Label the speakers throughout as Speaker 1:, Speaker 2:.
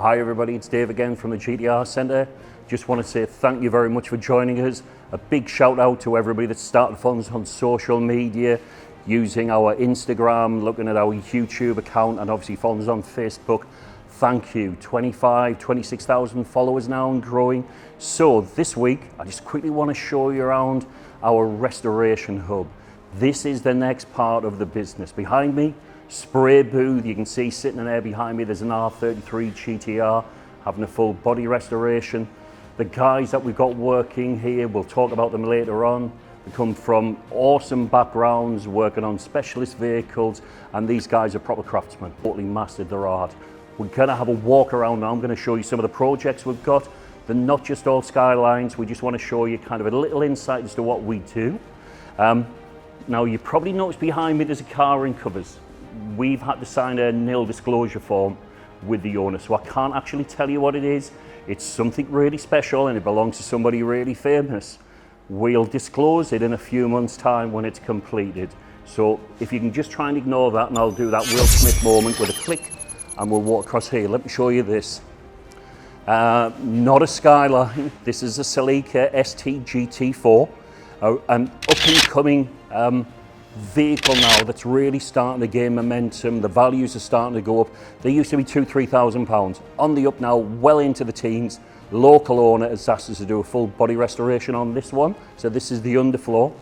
Speaker 1: Hi everybody, it's Dave again from the GTR Centre. Just want to say thank you very much for joining us. A big shout out to everybody that started funds on social media, using our Instagram, looking at our YouTube account, and obviously funds on Facebook. Thank you. 26,000 followers now and growing. So this week, I just quickly want to show you around our restoration hub. This is the next part of the business. Behind me, spray booth. You can see sitting in there behind me, there's an R33 GTR having a full body restoration. The guys that we've got working here, we'll talk about them later on. They come from awesome backgrounds, working on specialist vehicles, and these guys are proper craftsmen, totally mastered their art. We're gonna have a walk around now. I'm gonna show you some of the projects we've got. They're not just all Skylines. We just want to show you kind of a little insight as to what we do. Now, you probably noticed behind me there's a car in covers. We've had to sign a nil disclosure form with the owner, so I can't actually tell you what it is. It's something really special and it belongs to somebody really famous. We'll disclose it in a few months' time when it's completed. So if you can just try and ignore that, and I'll do that Will Smith moment with a click, and we'll walk across here. Let me show you this. Not a Skyline. This is a Celica ST GT4, an up-and-coming vehicle now that's really starting to gain momentum. The values are starting to go up. They used to be £2,000-3,000. On the up now, well into the teens. Local owner has asked us to do a full body restoration on this one. So this is the underfloor.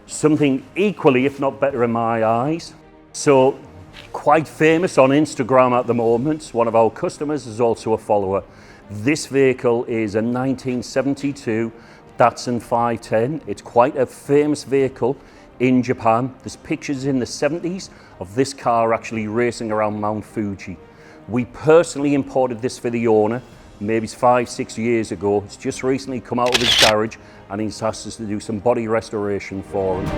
Speaker 1: Something equally, if not better in my eyes. So quite famous on Instagram at the moment. One of our customers is also a follower. This vehicle is a 1972 Datsun 510. It's quite a famous vehicle in Japan. There's pictures in the 70s of this car actually racing around Mount Fuji. We personally imported this for the owner, maybe 5-6 years ago. It's just recently come out of his garage and he's asked us to do some body restoration for him.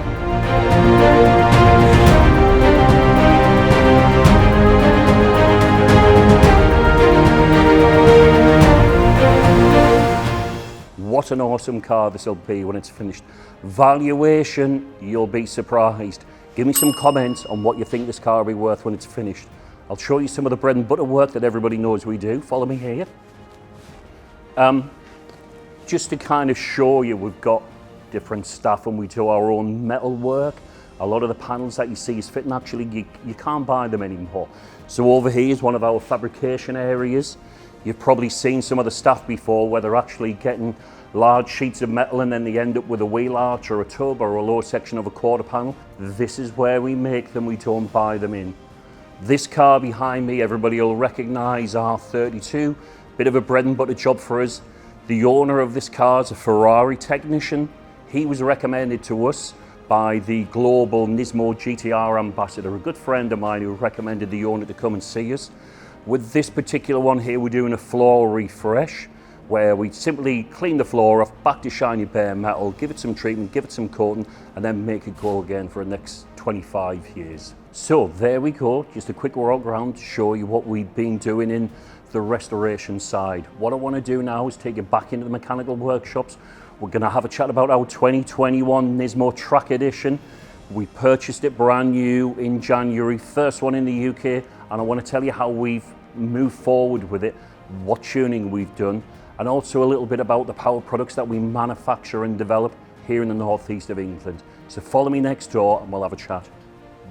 Speaker 1: What an awesome car this will be when it's finished. Valuation, you'll be surprised. Give me some comments on what you think this car will be worth when it's finished. I'll show you some of the bread and butter work that everybody knows we do. Follow me here. Just to kind of show you, we've got different staff and we do our own metal work. A lot of the panels that you see is fitting, actually you can't buy them anymore. So over here is one of our fabrication areas. You've probably seen some of the staff before where they're actually getting large sheets of metal and then they end up with a wheel arch or a tub or a lower section of a quarter panel. This is where we make them, we don't buy them in. This car behind me, everybody will recognize R32, bit of a bread and butter job for us. The owner of this car is a Ferrari technician. He was recommended to us by the global Nismo GTR ambassador, a good friend of mine who recommended the owner to come and see us. With this particular one here, we're doing a floor refresh where we simply clean the floor off, back to shiny bare metal, give it some treatment, give it some coating, and then make it go again for the next 25 years. So there we go, just a quick walk around to show you what we've been doing in the restoration side. What I want to do now is take you back into the mechanical workshops. We're going to have a chat about our 2021 Nismo Track Edition. We purchased it brand new in January, first one in the UK, and I want to tell you how we've moved forward with it, what tuning we've done, and also a little bit about the power products that we manufacture and develop here in the northeast of England. So follow me next door and we'll have a chat.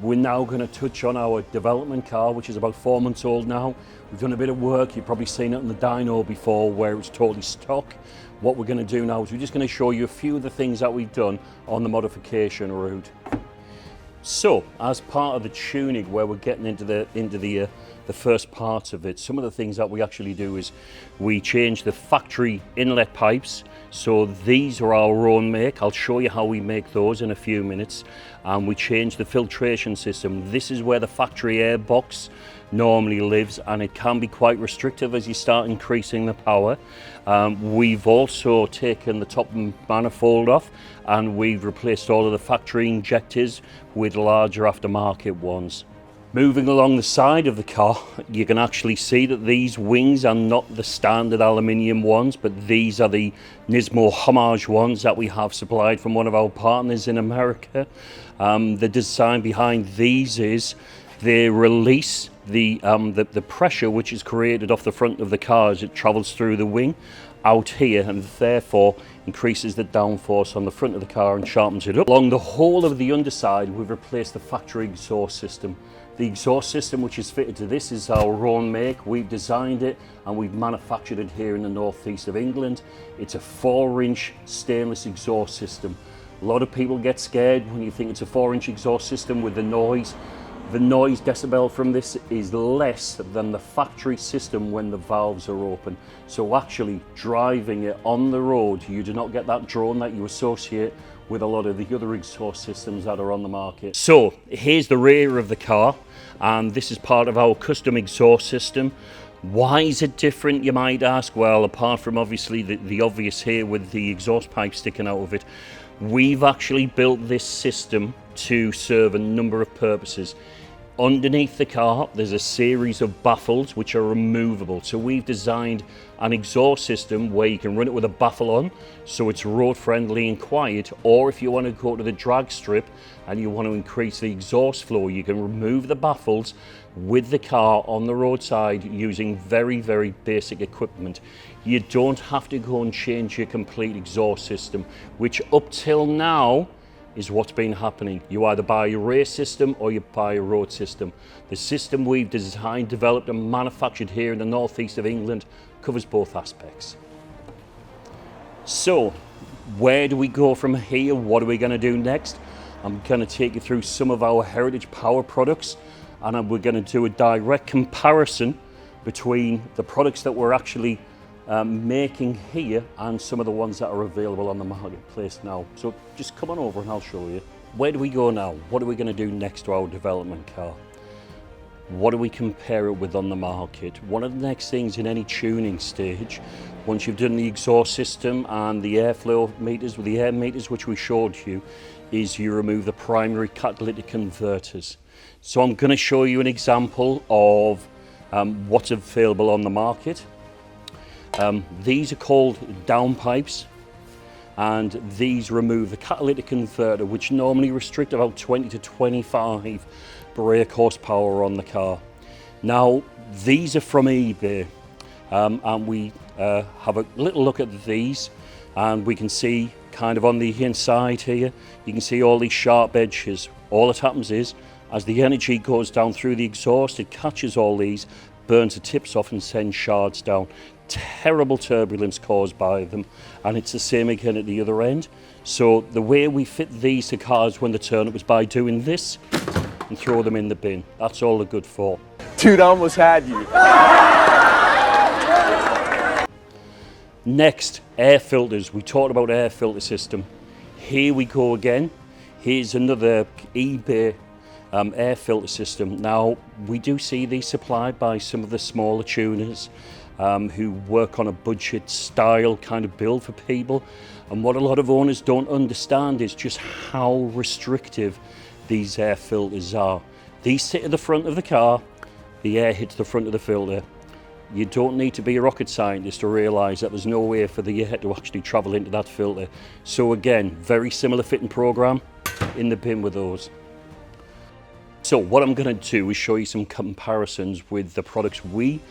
Speaker 1: We're now going to touch on our development car, which is about 4 months old now. We've done a bit of work. You've probably seen it in the dyno before where it's totally stock. What we're going to do now is we're just going to show you a few of the things that we've done on the modification route. So, as part of the tuning, where we're getting into the first parts of it, some of the things that we actually do is we change the factory inlet pipes. So these are our own make. I'll show you how we make those in a few minutes. And we change the filtration system. This is where the factory air box normally lives, and it can be quite restrictive as you start increasing the power. We've also taken the top manifold off and we've replaced all of the factory injectors with larger aftermarket ones. Moving along the side of the car, you can actually see that these wings are not the standard aluminium ones, but these are the Nismo homage ones that we have supplied from one of our partners in America. The design behind these is they release the pressure which is created off the front of the car as it travels through the wing out here, and therefore increases the downforce on the front of the car and sharpens it up. Along the whole of the underside, we've replaced the factory exhaust system. The exhaust system which is fitted to this is our own make. We've designed it and we've manufactured it here in the northeast of England. It's a 4-inch stainless exhaust system. A lot of people get scared when you think it's a 4-inch exhaust system with the noise. The noise decibel from this is less than the factory system when the valves are open. So actually driving it on the road, you do not get that drone that you associate with a lot of the other exhaust systems that are on the market. So here's the rear of the car, and this is part of our custom exhaust system. Why is it different, you might ask? Well, apart from obviously the obvious here with the exhaust pipe sticking out of it, we've actually built this system to serve a number of purposes. Underneath the car, there's a series of baffles which are removable. So we've designed an exhaust system where you can run it with a baffle on, so it's road friendly and quiet, or if you want to go to the drag strip and you want to increase the exhaust flow, you can remove the baffles with the car on the roadside using very, very basic equipment. You don't have to go and change your complete exhaust system, which up till now is what's been happening. You either buy a race system or you buy a road system. The system we've designed, developed and manufactured here in the northeast of England covers both aspects. So where do we go from here? What are we going to do next? I'm going to take you through some of our Heritage Power products, and we're going to do a direct comparison between the products that we're actually making here and some of the ones that are available on the marketplace now. So just come on over and I'll show you. Where do we go now? What are we going to do next to our development car? What do we compare it with on the market? One of the next things in any tuning stage, once you've done the exhaust system and the airflow meters with the air meters which we showed you, is you remove the primary catalytic converters. So I'm going to show you an example of what's available on the market. These are called down pipes, and these remove the catalytic converter, which normally restrict about 20 to 25 brake horsepower on the car. Now these are from eBay, and we have a little look at these, and we can see kind of on the inside here, you can see all these sharp edges. All that happens is, as the energy goes down through the exhaust, it catches all these, burns the tips off and sends shards down. Terrible turbulence caused by them, and it's the same again at the other end. So the way we fit these to cars when they turn up is by doing this and throw them in the bin. That's all they're good for.
Speaker 2: Dude, I almost had you.
Speaker 1: Next, air filters. We talked about air filter system. Here we go again. Here's another eBay air filter system. Now we do see these supplied by some of the smaller tuners who work on a budget style kind of build for people, and what a lot of owners don't understand is just how restrictive these air filters are. These sit at the front of the car, the air hits the front of the filter. You don't need to be a rocket scientist to realise that there's no way for the air to actually travel into that filter. So again, very similar fitting program, in the bin with those. So what I'm going to do is show you some comparisons with the products we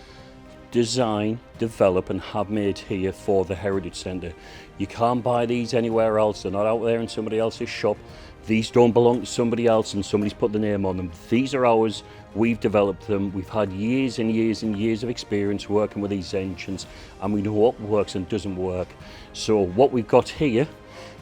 Speaker 1: design, develop and have made here for the Heritage Centre. You can't buy these anywhere else. They're not out there in somebody else's shop. These don't belong to somebody else and somebody's put the name on them. These are ours. We've developed them. We've had years and years and years of experience working with these engines, and we know what works and doesn't work. So what we've got here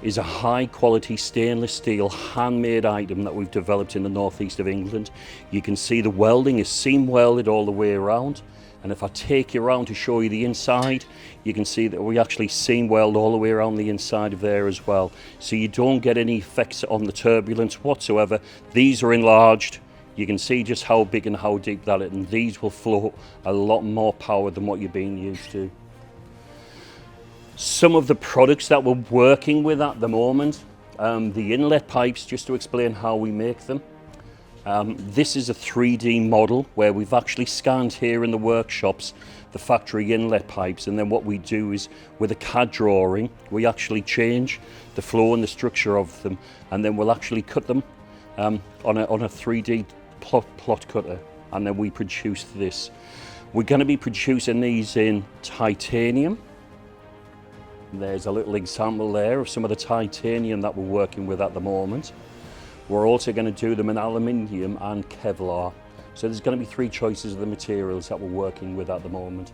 Speaker 1: is a high quality stainless steel handmade item that we've developed in the northeast of England. You can see the welding is seam welded all the way around. And if I take you around to show you the inside, you can see that we actually seam weld all the way around the inside of there as well. So you don't get any effects on the turbulence whatsoever. These are enlarged. You can see just how big and how deep that is, and these will flow a lot more power than what you're being used to. Some of the products that we're working with at the moment, the inlet pipes, just to explain how we make them. This is a 3D model where we've actually scanned here in the workshops the factory inlet pipes, and then what we do is with a CAD drawing we actually change the flow and the structure of them, and then we'll actually cut them on a 3D plot cutter. and then we produce this. We're going to be producing these in titanium. There's a little example there of some of the titanium that we're working with at the moment. We're also going to do them in aluminium and Kevlar. So there's going to be 3 choices of the materials that we're working with at the moment.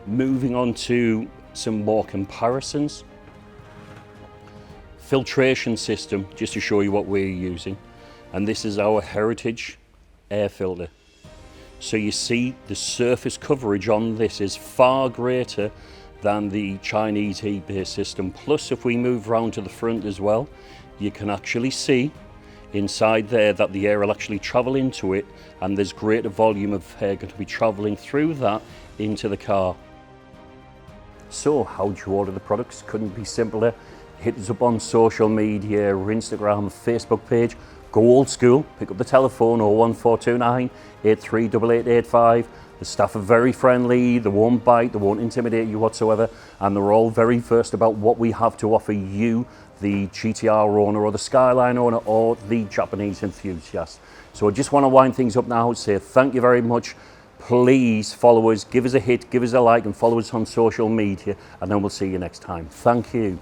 Speaker 1: Moving on to some more comparisons. Filtration system, just to show you what we're using. And this is our Heritage air filter. So you see the surface coverage on this is far greater than the Chinese heat-based system. Plus, if we move round to the front as well, you can actually see inside there that the air will actually travel into it, and there's greater volume of air going to be traveling through that into the car. So how do you order the products? Couldn't be simpler. Hit us up on social media, Instagram, Facebook page. Go old school, pick up the telephone 01429 838885. The staff are very friendly, they won't bite, they won't intimidate you whatsoever, and they're all very versed about what we have to offer you, the GTR owner or the Skyline owner or the Japanese enthusiast. So I just want to wind things up now and say thank you very much. Please follow us, give us a hit, give us a like, and follow us on social media, and then we'll see you next time. Thank you.